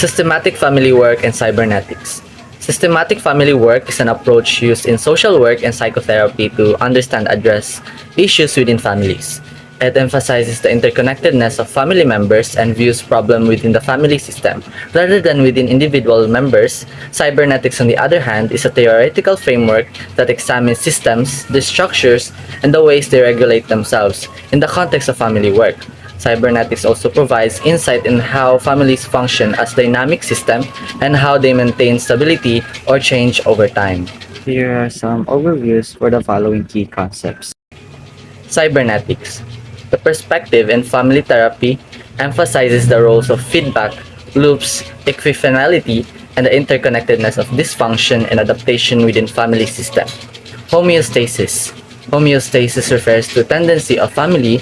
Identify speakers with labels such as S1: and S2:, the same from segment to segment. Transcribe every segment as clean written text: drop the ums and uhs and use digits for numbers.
S1: Systematic family work and cybernetics. Systematic family work is an approach used in social work and psychotherapy to understand and address issues within families. It emphasizes the interconnectedness of family members and views problems within the family system rather than within individual members. Cybernetics, on the other hand, is a theoretical framework that examines systems, their structures, and the ways they regulate themselves in the context of family work. Cybernetics also provides insight in how families function as dynamic systems and how they maintain stability or change over time. Here are some overviews for the following key concepts. Cybernetics. The perspective in family therapy emphasizes the roles of feedback, loops, equifinality, and the interconnectedness of dysfunction and adaptation within family system. Homeostasis. Homeostasis refers to tendency of family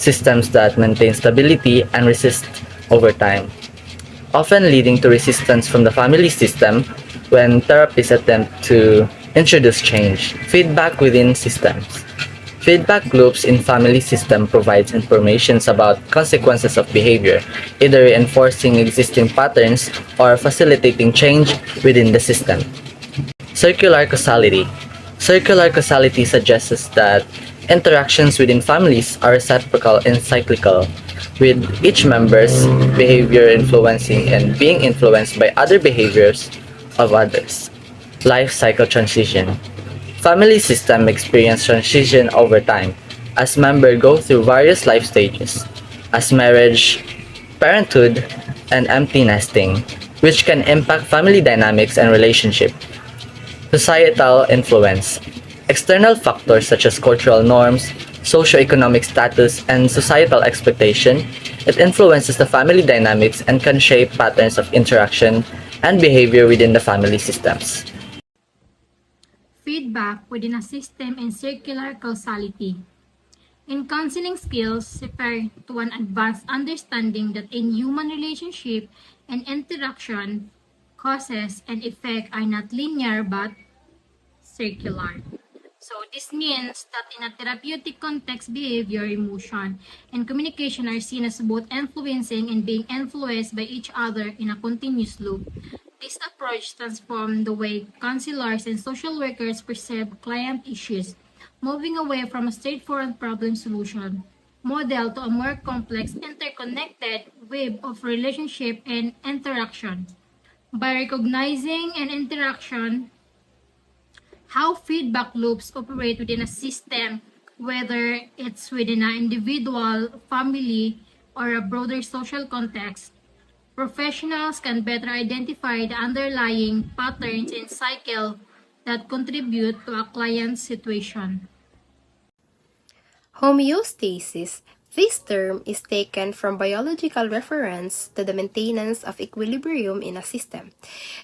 S1: systems that maintain stability and resist over time, often leading to resistance from the family system when therapists attempt to introduce change. Feedback within systems. Feedback loops in family system provides information about consequences of behavior, either reinforcing existing patterns or facilitating change within the system. Circular causality. Circular causality suggests that interactions within families are reciprocal and cyclical, with each member's behavior influencing and being influenced by other behaviors of others. Life cycle transition. Family system experience transition over time as members go through various life stages, as marriage, parenthood, and empty nesting, which can impact family dynamics and relationship. Societal influence. External factors such as cultural norms, socioeconomic status, and societal expectation, it influences the family dynamics and can shape patterns of interaction and behavior within the family systems.
S2: Feedback within a system and circular causality. In counseling skills, refer to an advanced understanding that in human relationship and interaction, causes and effect are not linear but circular. So this means that in a therapeutic context, behavior, emotion, and communication are seen as both influencing and being influenced by each other in a continuous loop. This approach transforms the way counselors and social workers perceive client issues, moving away from a straightforward problem solution model to a more complex, interconnected web of relationship and interaction. By recognizing an interaction how feedback loops operate within a system, whether it's within an individual, family, or a broader social context. Professionals can better identify the underlying patterns and cycle that contribute to a client's situation.
S3: Homeostasis. This term is taken from biological reference to the maintenance of equilibrium in a system.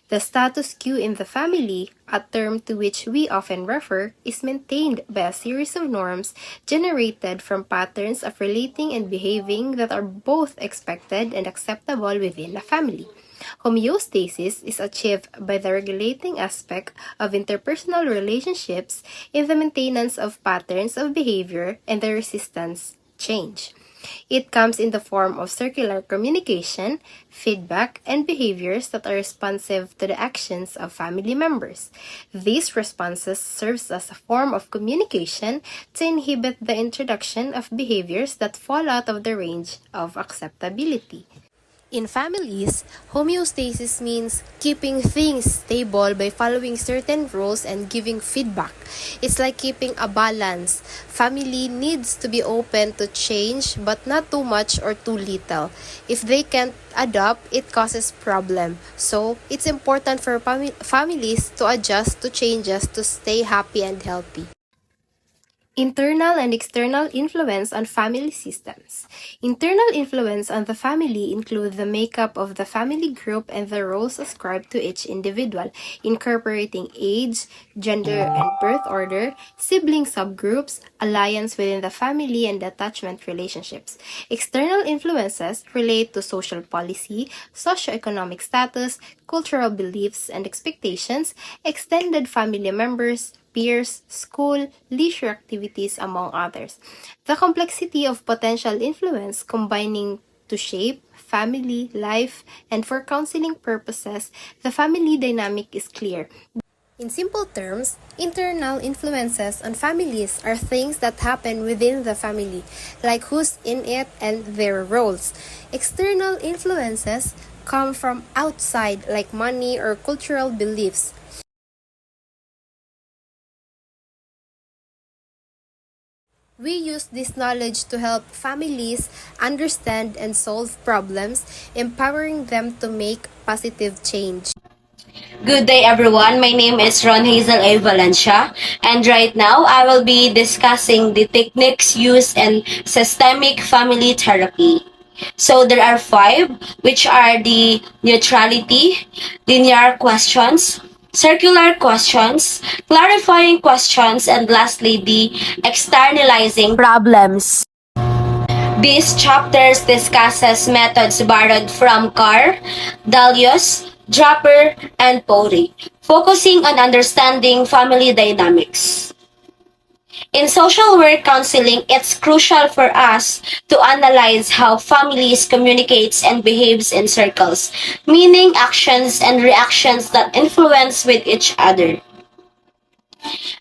S3: The status quo in the family, a term to which we often refer, is maintained by a series of norms generated from patterns of relating and behaving that are both expected and acceptable within a family. Homeostasis is achieved by the regulating aspect of interpersonal relationships in the maintenance of patterns of behavior and the resistance change. It comes in the form of circular communication, feedback, and behaviors that are responsive to the actions of family members. These responses serves as a form of communication to inhibit the introduction of behaviors that fall out of the range of acceptability. In families, homeostasis means keeping things stable by following certain rules and giving feedback. It's like keeping a balance. Family needs to be open to change but not too much or too little. If they can't adapt, it causes problem. So, it's important for families to adjust to changes to stay happy and healthy. Internal and external influence on family systems. Internal influence on the family include the makeup of the family group and the roles ascribed to each individual, incorporating age, gender and birth order, sibling subgroups, alliance within the family, and attachment relationships. External influences relate to social policy, socioeconomic status, cultural beliefs and expectations, extended family members, peers, school, leisure activities, among others. The complexity of potential influence combining to shape family, life, and for counseling purposes, the family dynamic is clear. In simple terms, internal influences on families are things that happen within the family, like who's in it and their roles. External influences come from outside, like money or cultural beliefs. We use this knowledge to help families understand and solve problems, empowering them to make positive change.
S4: Good day, everyone. My name is Ron Hazel A. Valencia, and right now I will be discussing the techniques used in systemic family therapy. So there are five, which are the neutrality, linear questions, circular questions, clarifying questions, and lastly, the externalizing problems. These chapters discusses methods borrowed from Carr, Dalius, Draper, and Pori, focusing on understanding family dynamics. In social work counseling, it's crucial for us to analyze how families communicates and behaves in circles, meaning actions and reactions that influence with each other.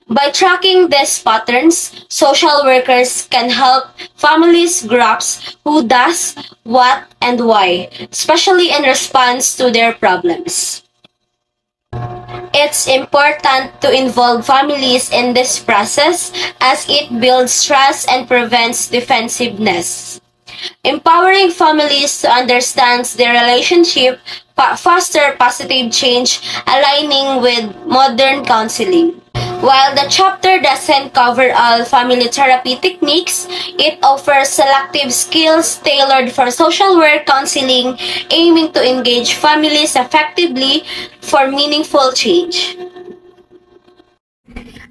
S4: By tracking these patterns, social workers can help families grasp who does, what, and why, especially in response to their problems. It's important to involve families in this process as it builds trust and prevents defensiveness. Empowering families to understand their relationship foster positive change aligning with modern counseling. While the chapter doesn't cover all family therapy techniques, it offers selective skills tailored for social work counseling, aiming to engage families effectively for meaningful change.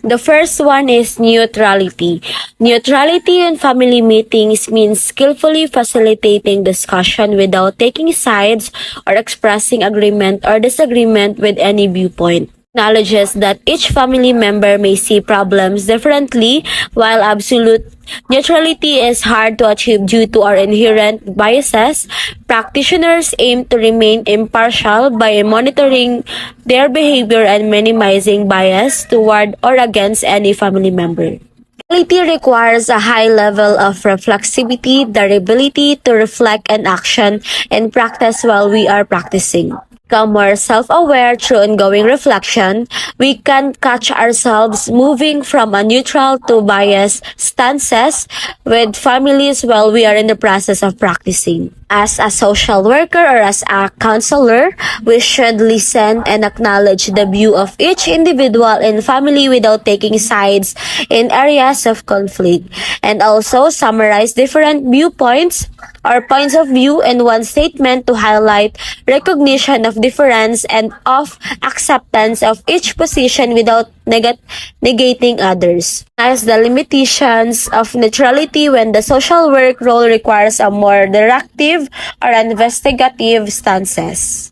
S4: The first one is neutrality. Neutrality in family meetings means skillfully facilitating discussion without taking sides or expressing agreement or disagreement with any viewpoint. Acknowledges that each family member may see problems differently, while absolute neutrality is hard to achieve due to our inherent biases. Practitioners aim to remain impartial by monitoring their behavior and minimizing bias toward or against any family member. Quality requires a high level of reflexivity, the ability to reflect and action and practice while we are practicing. Become more self-aware through ongoing reflection, we can catch ourselves moving from a neutral to biased stances with families while we are in the process of practicing. As a social worker or as a counselor, we should listen and acknowledge the view of each individual and family without taking sides in areas of conflict, and also summarize different viewpoints or points of view in one statement to highlight recognition of difference and of acceptance of each position without negating others. As the limitations of neutrality when the social work role requires a more directive or investigative stances.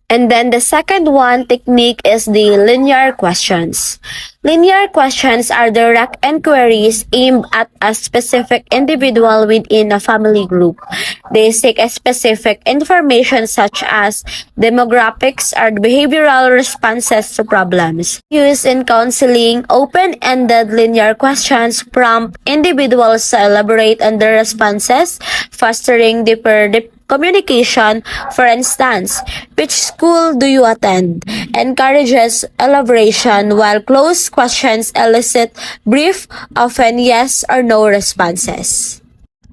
S4: And then the second one technique is the linear questions. Linear questions are direct inquiries aimed at a specific individual within a family group. They seek a specific information such as demographics or behavioral responses to problems. Used in counseling, open-ended linear questions prompt individuals to elaborate on their responses, fostering deeper communication. For instance, which school do you attend? Encourages elaboration, while closed questions elicit brief, often yes or no responses.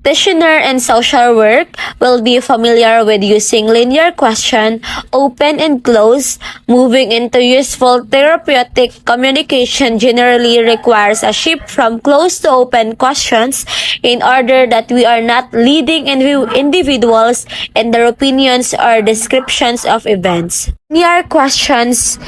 S4: Practitioner in social work will be familiar with using linear question, open and close. Moving into useful therapeutic communication generally requires a shift from closed to open questions in order that we are not leading individuals in their opinions or descriptions of events. Linear questions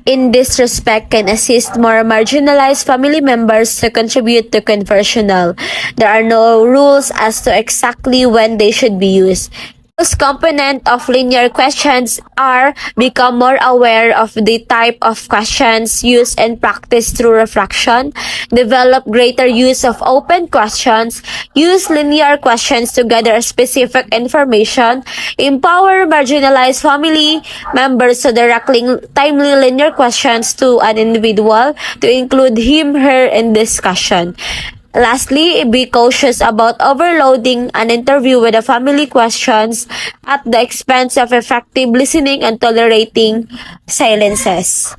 S4: in this respect can assist more marginalized family members to contribute to conversional. There are no rules as to exactly when they should be used. Most component of linear questions are become more aware of the type of questions used and practice through reflection, develop greater use of open questions, use linear questions to gather specific information, empower marginalized family members to directly timely linear questions to an individual to include him, her in discussion. Lastly, be cautious about overloading an interview with the family questions at the expense of effective listening and tolerating silences.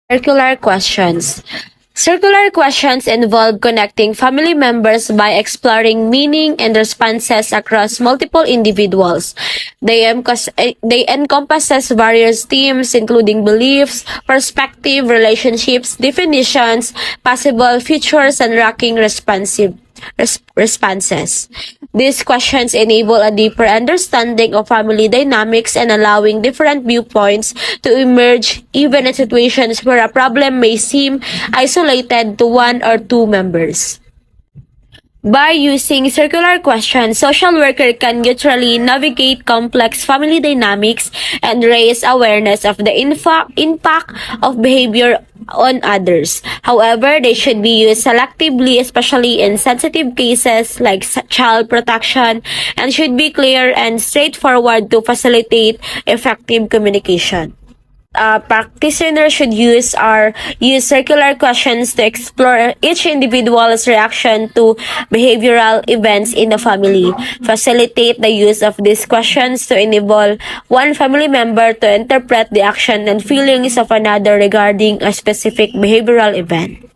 S4: Circular questions. Circular questions involve connecting family members by exploring meaning and responses across multiple individuals. They encompasses various themes including beliefs, perspective, relationships, definitions, possible futures, and racking responses. These questions enable a deeper understanding of family dynamics and allowing different viewpoints to emerge even in situations where a problem may seem isolated to one or two members. By using circular questions, social worker can neutrally navigate complex family dynamics and raise awareness of the impact of behavior on others. However, they should be used selectively, especially in sensitive cases like child protection, and should be clear and straightforward to facilitate effective communication. Practitioners should use circular questions to explore each individual's reaction to behavioral events in the family. Facilitate the use of these questions to enable one family member to interpret the action and feelings of another regarding a specific behavioral event.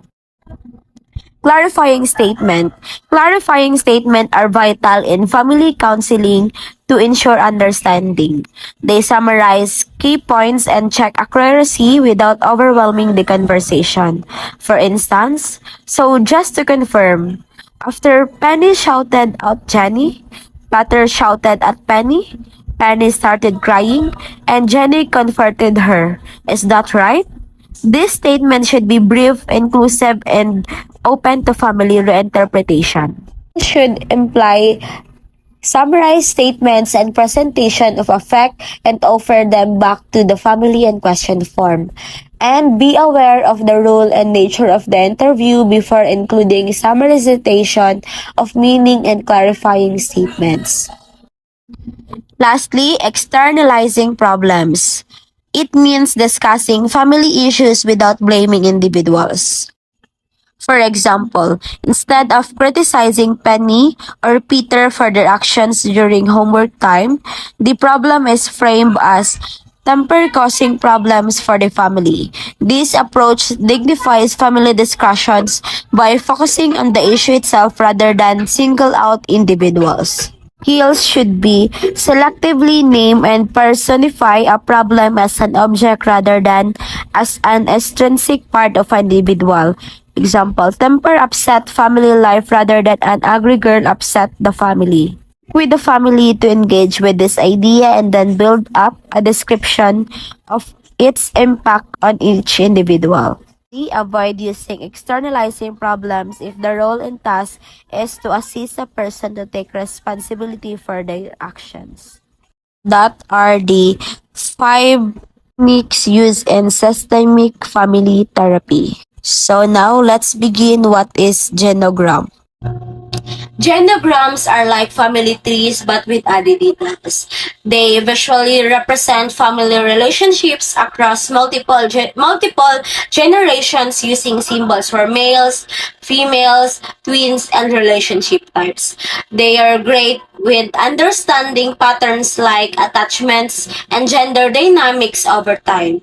S4: Clarifying statement. Clarifying statement are vital in family counseling to ensure understanding. They summarize key points and check accuracy without overwhelming the conversation. For instance, so just to confirm, after Penny shouted out Jenny, Butter shouted at Penny, Penny started crying, and Jenny comforted her. Is that right? This statement should be brief, inclusive, and open to family reinterpretation. It should imply summarize statements and presentation of effect and offer them back to the family in question form. And be aware of the role and nature of the interview before including summarization of meaning and clarifying statements. Lastly, externalizing problems. It means discussing family issues without blaming individuals. For example, instead of criticizing Penny or Peter for their actions during homework time, the problem is framed as temper causing problems for the family. This approach dignifies family discussions by focusing on the issue itself rather than single out individuals. Skills should be selectively name and personify a problem as an object rather than as an extrinsic part of an individual. Example, temper upset family life rather than an angry girl upset the family. With the family to engage with this idea and then build up a description of its impact on each individual. Avoid using externalizing problems if the role and task is to assist a person to take responsibility for their actions. That are the 5 techniques used in systemic family therapy. So now let's begin. What is genogram? Genograms are like family trees but with added details. They visually represent family relationships across multiple generations using symbols for males, females, twins, and relationship types. They are great with understanding patterns like attachments and gender dynamics over time.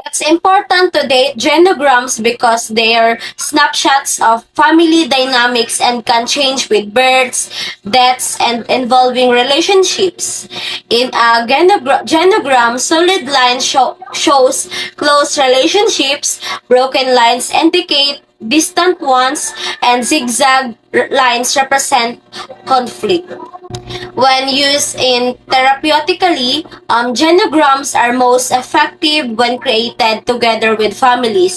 S4: It's important to date genograms because they are snapshots of family dynamics and can change with births, deaths, and involving relationships. In a genogram, solid lines shows close relationships, broken lines indicate distant ones, and zigzag lines represent conflict. When used in therapeutically, genograms are most effective when created together with families.